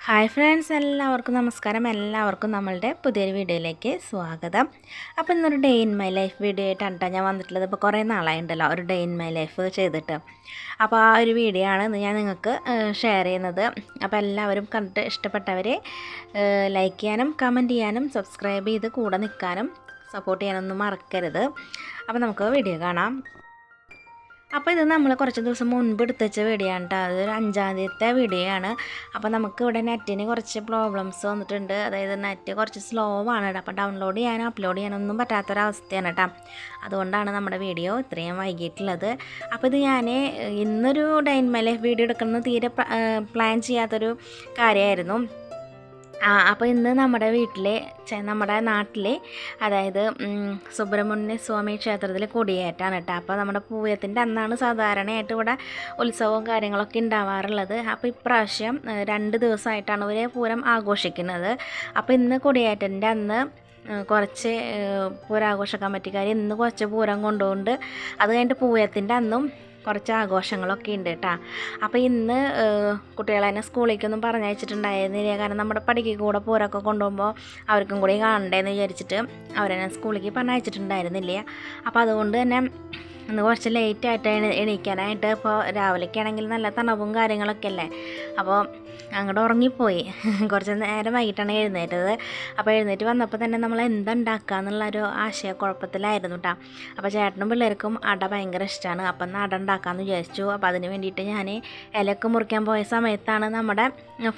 Hi friends, എല്ലാവർക്കും നമസ്കാരം. എല്ലാവർക്കും നമ്മളുടെ പുതിയൊരു വീഡിയോയിലേക്ക് സ്വാഗതം. അപ്പോൾ ഇന്നൊരു day in my life video ആയിട്ടാണ് കേട്ടോ ഞാൻ വന്നിട്ടുള്ളത്. ഇപ്പോൾ കുറേ നാളായിട്ടുണ്ടല്ലോ ഒരു ഡേ ഇൻ മൈ ലൈഫ് ചെയ്തിട്ട്. അപ്പോൾ ആ ഒരു വീഡിയോ ആണ് ഇന്ന് ഞാൻ നിങ്ങൾക്ക് ഷെയർ ചെയ്യുന്നത്. അപ്പോൾ എല്ലാവരും കണ്ടിട്ട് ഇഷ്ടപ്പെട്ടവർ ലൈക്ക് ചെയ്യാനും കമൻറ്റ് ചെയ്യാനും സബ്സ്ക്രൈബ് ചെയ്ത് കൂടെ നിൽക്കാനും സപ്പോർട്ട് ചെയ്യാനൊന്നും മറക്കരുത്. അപ്പോൾ നമുക്ക് വീഡിയോ കാണാം. അപ്പോൾ ഇത് നമ്മൾ കുറച്ച് ദിവസം മുൻപ് എടുത്ത് വെച്ച വീഡിയോ ആണ് കേട്ടോ. അതൊരു 5-ാം തീയതിത്തെ വീഡിയോ ആണ്. അപ്പോൾ നമുക്ക് ഇവിടെ നെറ്റിന് കുറച്ച് പ്രോബ്ലംസ് വന്നിട്ടുണ്ട്. അതായത് നെറ്റ് കുറച്ച് സ്ലോ ആണ് കേട്ടോ. അപ്പോൾ ഡൗൺലോഡ് ചെയ്യാനും അപ്ലോഡ് ചെയ്യാനൊന്നും പറ്റാത്തൊരവസ്ഥയാണ് കേട്ടോ. അതുകൊണ്ടാണ് നമ്മുടെ വീഡിയോ ഇത്രയും വൈകിട്ടുള്ളത്. അപ്പോൾ ഇത് ഞാൻ ഇന്നൊരു day in my life video എടുക്കുന്നത് തീരെ പ്ലാൻ ചെയ്യാത്തൊരു കാര്യമായിരുന്നു. അപ്പോൾ ഇന്ന് നമ്മുടെ നമ്മുടെ നാട്ടിൽ അതായത് സുബ്രഹ്മണ്യ സ്വാമി ക്ഷേത്രത്തിൽ കൊടിയേറ്റാണ് കേട്ടോ. അപ്പോൾ നമ്മുടെ പൂയത്തിൻ്റെ അന്നാണ് സാധാരണയായിട്ട് ഇവിടെ ഉത്സവവും കാര്യങ്ങളൊക്കെ ഉണ്ടാവാറുള്ളത്. അപ്പോൾ ഇപ്രാവശ്യം 2 ദിവസമായിട്ടാണ് ഇവർ പൂരം ആഘോഷിക്കുന്നത്. അപ്പോൾ ഇന്ന് കൊടിയേറ്റൻ്റെ അന്ന് കുറച്ച് പൂരാഘോഷ കമ്മിറ്റിക്കാർ ഇന്ന് കുറച്ച് പൂരം കൊണ്ടുകൊണ്ട് അത് കഴിഞ്ഞിട്ട് പൂയത്തിൻ്റെ അന്നും കുറച്ച് ആഘോഷങ്ങളൊക്കെ ഉണ്ട് കേട്ടോ. അപ്പോൾ ഇന്ന് കുട്ടികളെ തന്നെ സ്കൂളിലേക്കൊന്നും പറഞ്ഞയച്ചിട്ടുണ്ടായിരുന്നില്ല. കാരണം നമ്മുടെ പടിക്ക് കൂടെ പൂരമൊക്കെ കൊണ്ടുപോകുമ്പോൾ അവർക്കും കൂടി കാണണ്ടേന്ന് വിചാരിച്ചിട്ട് അവരെന്നെ സ്കൂളിലേക്ക് പറഞ്ഞയച്ചിട്ടുണ്ടായിരുന്നില്ല. അപ്പോൾ അതുകൊണ്ട് തന്നെ ഇന്ന് കുറച്ച് ലേറ്റായിട്ട് എണീക്കാനായിട്ട്. ഇപ്പോൾ രാവിലേക്ക് ആണെങ്കിൽ നല്ല തണുപ്പും കാര്യങ്ങളൊക്കെ അല്ലേ. അപ്പോൾ അങ്ങോട്ട് ഉറങ്ങിപ്പോയി. കുറച്ച് നേരം വൈകിട്ടാണ് എഴുന്നേറ്റത്. അപ്പോൾ എഴുന്നേറ്റ് വന്നപ്പോൾ തന്നെ നമ്മൾ എന്തുണ്ടാക്കുക എന്നുള്ളൊരു ആശയക്കുഴപ്പത്തിലായിരുന്നു കേട്ടോ. അപ്പോൾ ചേട്ടനും പിള്ളേർക്കും അട ഭയങ്കര ഇഷ്ടമാണ്. അപ്പം എന്നാൽ അട ഉണ്ടാക്കാമെന്ന് വിചാരിച്ചു. അപ്പോൾ അതിന് വേണ്ടിയിട്ട് ഞാൻ ഇലയൊക്കെ മുറിക്കാൻ പോയ സമയത്താണ് നമ്മുടെ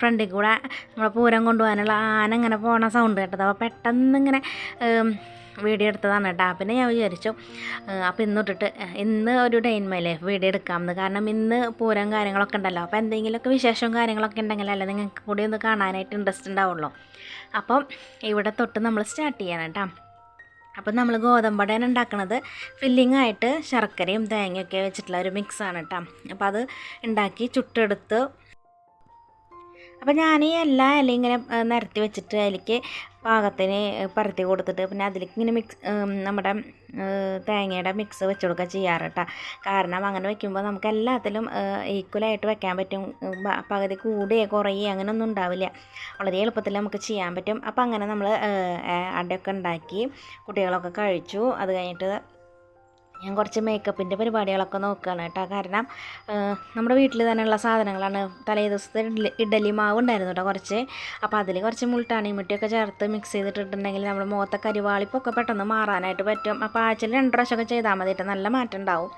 ഫ്രണ്ടിൽ കൂടെ നമ്മുടെ പൂരം കൊണ്ടുപോകാനുള്ള ആന ഇങ്ങനെ പോണ സൗണ്ട് കേട്ടത്. അപ്പോൾ പെട്ടെന്ന് ഇങ്ങനെ വീഡിയോ എടുത്തതാണ് കേട്ടോ. പിന്നെ ഞാൻ വിചാരിച്ചു അപ്പോൾ ഇന്ന് ഒരു day in my life video എടുക്കാമെന്ന്. കാരണം ഇന്ന് പൂരം കാര്യങ്ങളൊക്കെ ഉണ്ടല്ലോ. അപ്പോൾ എന്തെങ്കിലുമൊക്കെ വിശേഷവും കാര്യങ്ങളൊക്കെ ഉണ്ടെങ്കിലല്ലേ നിങ്ങൾക്ക് കൂടി ഒന്ന് കാണാനായിട്ട് ഇൻട്രസ്റ്റ് ഉണ്ടാവുള്ളൂ. അപ്പം ഇവിടെ തൊട്ട് നമ്മൾ സ്റ്റാർട്ട് ചെയ്യണം കേട്ടോ. അപ്പം നമ്മൾ ഗോതമ്പടയാണ് ഉണ്ടാക്കുന്നത്. ഫില്ലിംഗ് ആയിട്ട് ശർക്കരയും തേങ്ങയൊക്കെ വെച്ചിട്ടുള്ള ഒരു മിക്സാണ് കേട്ടോ. അപ്പോൾ അത് ഉണ്ടാക്കി ചുട്ടെടുത്ത് അപ്പോൾ ഞാൻ ഈ എല്ലാ ഇലയും ഇങ്ങനെ നിരത്തി വെച്ചിട്ട് അതിലേക്ക് പാകത്തിന് പരത്തി കൊടുത്തിട്ട് പിന്നെ അതിലേക്ക് ഇങ്ങനെ നമ്മുടെ തേങ്ങയുടെ മിക്സ് വെച്ച് കൊടുക്കുക ചെയ്യാറ് കേട്ടോ. കാരണം അങ്ങനെ വെക്കുമ്പോൾ നമുക്ക് എല്ലാത്തിലും ഈക്വലായിട്ട് വെക്കാൻ പറ്റും. പകുതി കൂടുകയോ കുറയുകയോ അങ്ങനെയൊന്നും ഉണ്ടാവില്ല. വളരെ എളുപ്പത്തിൽ നമുക്ക് ചെയ്യാൻ പറ്റും. അപ്പോൾ അങ്ങനെ നമ്മൾ അടയൊക്കെ ഉണ്ടാക്കി കുട്ടികളൊക്കെ കഴിച്ചു. അത് കഴിഞ്ഞിട്ട് ഞാൻ കുറച്ച് മേക്കപ്പിൻ്റെ പരിപാടികളൊക്കെ നോക്കുകയാണ് കേട്ടോ. കാരണം നമ്മുടെ വീട്ടിൽ തന്നെയുള്ള സാധനങ്ങളാണ്. തലേ ദിവസത്തെ ഇഡലി മാവ് ഉണ്ടായിരുന്നു കേട്ടോ കുറച്ച്. അപ്പോൾ അതിൽ കുറച്ച് മുൾട്ടാണി മുട്ടിയൊക്കെ ചേർത്ത് മിക്സ് ചെയ്തിട്ടുണ്ടെങ്കിൽ നമ്മുടെ മുഖത്തെ കരിവാളിപ്പൊക്കെ പെട്ടെന്ന് മാറാനായിട്ട് പറ്റും. അപ്പോൾ ആഴ്ചയിൽ 2 പ്രാവശ്യമൊക്കെ ചെയ്താൽ മതി കേട്ടോ. നല്ല മാറ്റം ഉണ്ടാവും.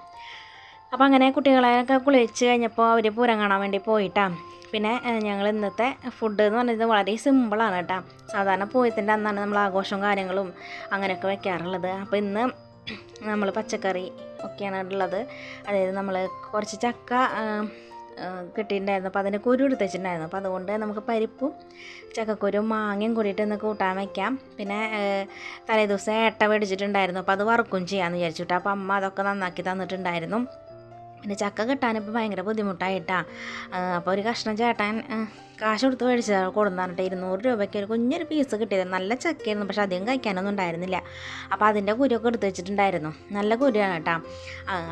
അപ്പോൾ അങ്ങനെ കുട്ടികളെയൊക്കെ കുളിച്ച് കഴിഞ്ഞപ്പോൾ അവർ പൂരം കാണാൻ വേണ്ടി പോയിട്ടാണ്. പിന്നെ ഞങ്ങൾ ഇന്നത്തെ ഫുഡ് എന്ന് പറയുന്നത് വളരെ സിമ്പിളാണ് കേട്ടോ. സാധാരണ പൂയത്തിൻ്റെ അന്നാണ് നമ്മൾ ആഘോഷവും കാര്യങ്ങളും അങ്ങനെയൊക്കെ വെക്കാറുള്ളത്. അപ്പോൾ ഇന്ന് നമ്മൾ പച്ചക്കറി ഒക്കെയാണ് ഉള്ളത്. അതായത് നമ്മൾ കുറച്ച് ചക്ക കിട്ടിയിട്ടുണ്ടായിരുന്നു. അപ്പോൾ അതിൻ്റെ കുരു എടുത്ത് വെച്ചിട്ടുണ്ടായിരുന്നു. അപ്പോൾ അതുകൊണ്ട് നമുക്ക് പരിപ്പും ചക്കക്കുരും മാങ്ങയും കൂടിയിട്ട് ഇന്ന് കൂട്ടാൻ വയ്ക്കാം. പിന്നെ തലേ ദിവസം ഏട്ട മേടിച്ചിട്ടുണ്ടായിരുന്നു. അപ്പോൾ അത് വറുക്കും ചെയ്യാമെന്ന് വിചാരിച്ചിട്ട്. അപ്പോൾ അമ്മ അതൊക്കെ നന്നാക്കി തന്നിട്ടുണ്ടായിരുന്നു. പിന്നെ ചക്ക കിട്ടാനിപ്പോൾ ഭയങ്കര ബുദ്ധിമുട്ടായിട്ടാണ്. അപ്പോൾ ഒരു കഷ്ണം ചേട്ടൻ കാശ് കൊടുത്ത് മേടിച്ചത് കൊടുന്നിട്ട് 200 രൂപയ്ക്ക് ഒരു കുഞ്ഞൊരു പീസ് കിട്ടിയത്. നല്ല ചക്കയായിരുന്നു, പക്ഷെ അധികം കഴിക്കാനൊന്നും ഉണ്ടായിരുന്നില്ല. അപ്പോൾ അതിൻ്റെ കുരുവൊക്കെ എടുത്ത് വെച്ചിട്ടുണ്ടായിരുന്നു. നല്ല കുരുവാണ് കേട്ടോ.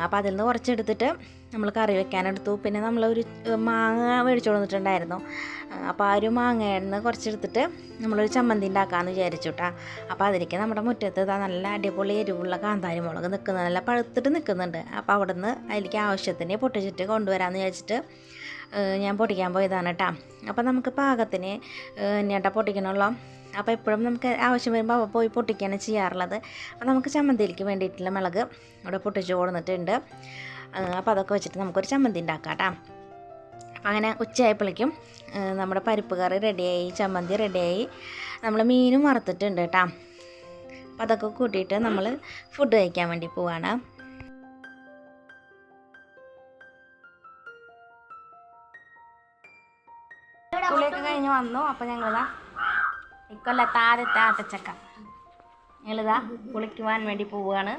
അപ്പോൾ അതിൽ നിന്ന് കുറച്ചെടുത്തിട്ട് നമ്മൾ കറി വെക്കാനെടുത്തു. പിന്നെ നമ്മളൊരു മാങ്ങ മേടിച്ചു കൊടുത്തിട്ടുണ്ടായിരുന്നു. അപ്പോൾ ആ ഒരു മാങ്ങയിൽ നിന്ന് കുറച്ചെടുത്തിട്ട് നമ്മളൊരു ചമ്മന്തി ഉണ്ടാക്കാമെന്ന് വിചാരിച്ചു കേട്ടോ. അപ്പോൾ അതിലേക്ക് നമ്മുടെ മുറ്റത്ത് നല്ല അടിപൊളി എരിവുള്ള കാന്താരി മുളക് നിൽക്കുന്നത്, നല്ല പഴുത്തിട്ട് നിൽക്കുന്നുണ്ട്. അപ്പോൾ അവിടെ നിന്ന് അതിലേക്ക് ആവശ്യത്തിന് പൊട്ടിച്ചിട്ട് കൊണ്ടുവരാമെന്ന് വിചാരിച്ചിട്ട് ഞാൻ പൊട്ടിക്കാൻ പോയതാണ് കേട്ടോ. അപ്പോൾ നമുക്ക് പാകത്തിന് ഞേട്ടാ പൊട്ടിക്കണമല്ലോ. അപ്പോൾ എപ്പോഴും നമുക്ക് ആവശ്യം വരുമ്പോൾ അവ പോയി പൊട്ടിക്കുകയാണ് ചെയ്യാറുള്ളത്. അപ്പോൾ നമുക്ക് ചമ്മന്തിയിലേക്ക് വേണ്ടിയിട്ടുള്ള മുളക് ഇവിടെ പൊട്ടിച്ച് കൊടുത്തിട്ടുണ്ട്. അപ്പോൾ അതൊക്കെ വെച്ചിട്ട് നമുക്കൊരു ചമ്മന്തി ഉണ്ടാക്കാം കേട്ടോ. അപ്പോൾ അങ്ങനെ ഉച്ചയായപ്പോഴേക്കും നമ്മുടെ പരിപ്പ് കറി റെഡിയായി, ചമ്മന്തി റെഡിയായി, നമ്മൾ മീനും വറുത്തിട്ടുണ്ട് കേട്ടോ. അപ്പോൾ അതൊക്കെ കൂട്ടിയിട്ട് നമ്മൾ ഫുഡ് കഴിക്കാൻ വേണ്ടി പോവാണ്. കുളിയൊക്കെ കഴിഞ്ഞ് വന്നു. അപ്പോൾ ഞങ്ങളിതാ ഇക്കൊല്ലത്തെ ആദ്യത്തെ ആത്തച്ചക്ക ഞങ്ങളിതാ കുളിക്കുവാൻ വേണ്ടി പോവുകയാണ്.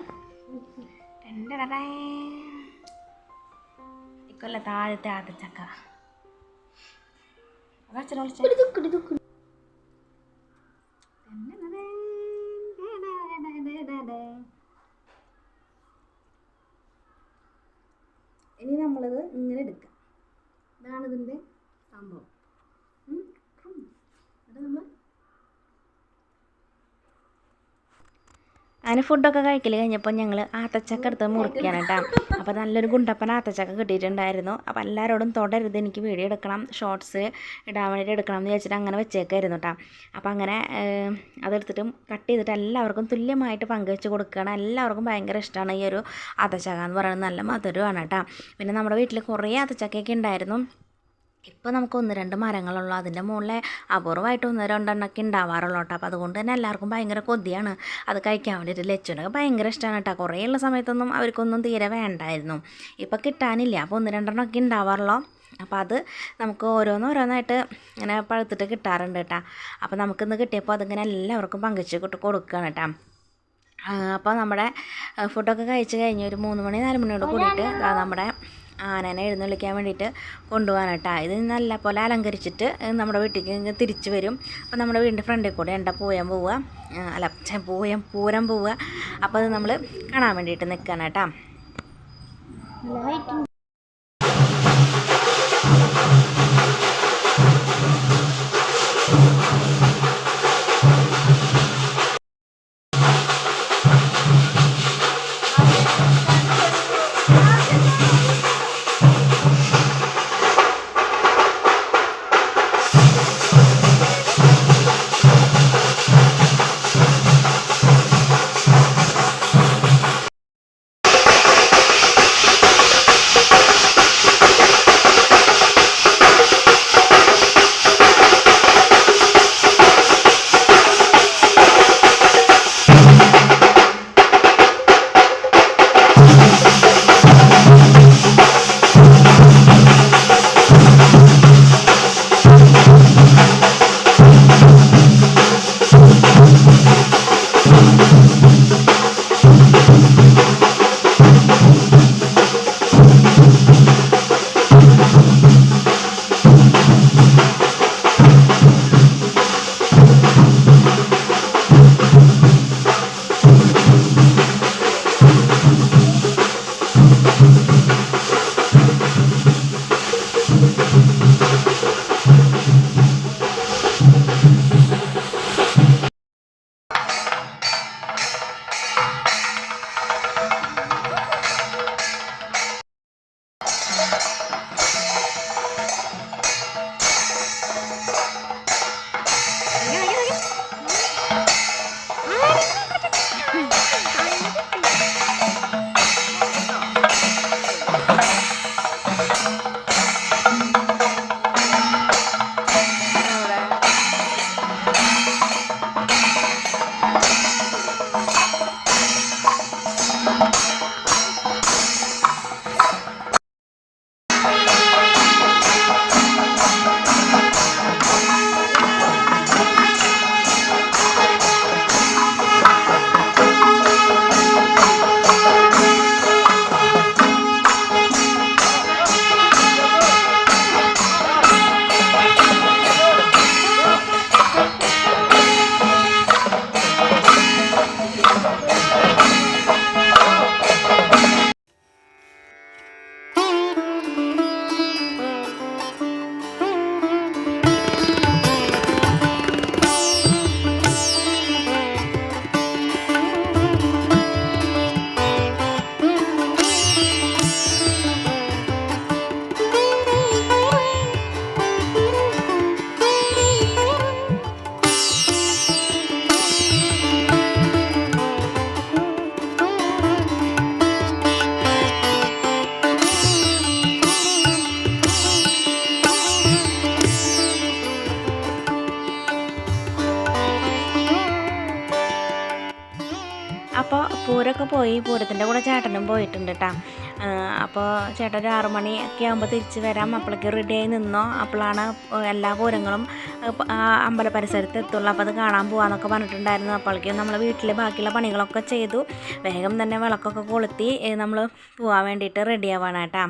ഇക്കൊല്ലത്തെ ആദ്യത്തെ ആത്തച്ചക്ക ഇനി നമ്മളിത് ഇങ്ങനെ എടുക്കാം. ഇതാണ് ഇതിൻ്റെ സംഭവം. അങ്ങനെ ഫുഡൊക്കെ കഴിക്കൽ കഴിഞ്ഞപ്പോൾ ഞങ്ങൾ ആത്തച്ചക്ക എടുത്ത് മുറിക്കുകയാണ് കേട്ടോ. അപ്പോൾ നല്ലൊരു ഗുണ്ടപ്പൻ ആത്തച്ചക്ക കിട്ടിയിട്ടുണ്ടായിരുന്നു. അപ്പോൾ എല്ലാവരോടും തുടരുത്, എനിക്ക് വീഡിയോ എടുക്കണം, ഷോർട്സ് ഇടാൻ വേണ്ടിയിട്ട് എടുക്കണം എന്ന് വിചാരിച്ചിട്ട് അങ്ങനെ വെച്ചേക്കായിരുന്നു കേട്ടോ. അപ്പോൾ അങ്ങനെ അതെടുത്തിട്ടും കട്ട് ചെയ്തിട്ട് എല്ലാവർക്കും തുല്യമായിട്ട് പങ്കുവെച്ച് കൊടുക്കുകയാണ്. എല്ലാവർക്കും ഭയങ്കര ഇഷ്ടമാണ് ഈ ഒരു ആത്തച്ചക്ക എന്ന് പറയുന്നത്. നല്ല മധുരമാണ് കേട്ടോ. പിന്നെ നമ്മുടെ വീട്ടിൽ കുറേ ആത്തച്ചക്കയൊക്കെ ഉണ്ടായിരുന്നു. ഇപ്പോൾ നമുക്ക് 1-2 മരങ്ങളുള്ളൂ. അതിൻ്റെ മുകളിൽ അപൂർവമായിട്ട് 1-2 ഉണ്ടാവാറുള്ളൂ കേട്ടോ. അപ്പോൾ അതുകൊണ്ട് തന്നെ എല്ലാവർക്കും ഭയങ്കര കൊതിയാണ് അത് കഴിക്കാൻ വേണ്ടിയിട്ട്. ലച്ചുനൊക്കെ ഭയങ്കര ഇഷ്ടമാണ് കേട്ടോ. കുറേ ഉള്ള സമയത്തൊന്നും അവർക്കൊന്നും തീരെ വേണ്ടായിരുന്നു. ഇപ്പോൾ കിട്ടാനില്ല, അപ്പോൾ 1-2 ഉണ്ടാവാറുള്ളൂ. അപ്പോൾ അത് നമുക്ക് ഓരോന്നായിട്ട് ഇങ്ങനെ പഴുത്തിട്ട് കിട്ടാറുണ്ട് കേട്ടോ. അപ്പോൾ നമുക്കിന്ന് കിട്ടിയപ്പോൾ അതിങ്ങനെ എല്ലാവർക്കും പങ്കുവെച്ച് കൊടുക്കുകയാണ് കേട്ടോ. അപ്പോൾ നമ്മുടെ ഫുഡൊക്കെ കഴിച്ച് കഴിഞ്ഞ് ഒരു 3 മണി 4 മണിയോട് കൂടിയിട്ട് നമ്മുടെ ആനനെ എഴുന്നള്ളിക്കാൻ വേണ്ടിയിട്ട് കൊണ്ടുപോകാൻ കേട്ടോ. ഇത് നല്ല പോലെ അലങ്കരിച്ചിട്ട് നമ്മുടെ വീട്ടിലേക്ക് തിരിച്ച് വരും. അപ്പോൾ നമ്മുടെ വീടിൻ്റെ ഫ്രണ്ടിൽ കൂടെ പൂരം പോവുക. അപ്പോൾ അത് നമ്മൾ കാണാൻ വേണ്ടിയിട്ട് നിൽക്കുകയാണ് കേട്ടോ. അപ്പോൾ പൂരമൊക്കെ പോയി, പൂരത്തിൻ്റെ കൂടെ ചേട്ടനും പോയിട്ടുണ്ട് കേട്ടോ. അപ്പോൾ ചേട്ടൻ ഒരു 6 മണിയൊക്കെ ആകുമ്പോൾ തിരിച്ച് വരാം, അപ്പോഴേക്ക് റെഡിയായി നിന്നോ, അപ്പോഴാണ് എല്ലാ പൂരങ്ങളും അമ്പല പരിസരത്ത് എത്തുള്ളൂ, അപ്പോൾ അത് കാണാൻ പോകാമെന്നൊക്കെ പറഞ്ഞിട്ടുണ്ടായിരുന്നു. അപ്പോഴേക്കും നമ്മൾ വീട്ടിൽ ബാക്കിയുള്ള പണികളൊക്കെ ചെയ്തു, വേഗം തന്നെ വിളക്കൊക്കെ കൊളുത്തി നമ്മൾ പോകാൻ വേണ്ടിയിട്ട് റെഡിയാവാണ് കേട്ടോ.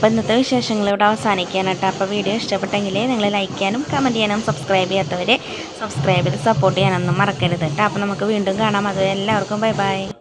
അപ്പോൾ ഇന്നത്തെ വിശേഷങ്ങൾ ഇവിടെ അവസാനിക്കുകയാണ് കേട്ടോ. അപ്പോൾ വീഡിയോ ഇഷ്ടപ്പെട്ടെങ്കിൽ നിങ്ങൾ ലൈക്ക് ചെയ്യാനും കമൻറ്റ് ചെയ്യാനും സബ്സ്ക്രൈബ് ചെയ്യാത്തവരെ സബ്സ്ക്രൈബ് ചെയ്ത് സപ്പോർട്ട് ചെയ്യാനൊന്നും മറക്കരുത് കേട്ടോ. അപ്പോൾ നമുക്ക് വീണ്ടും കാണാം. അതുവരെ എല്ലാവർക്കും ബൈ ബൈ.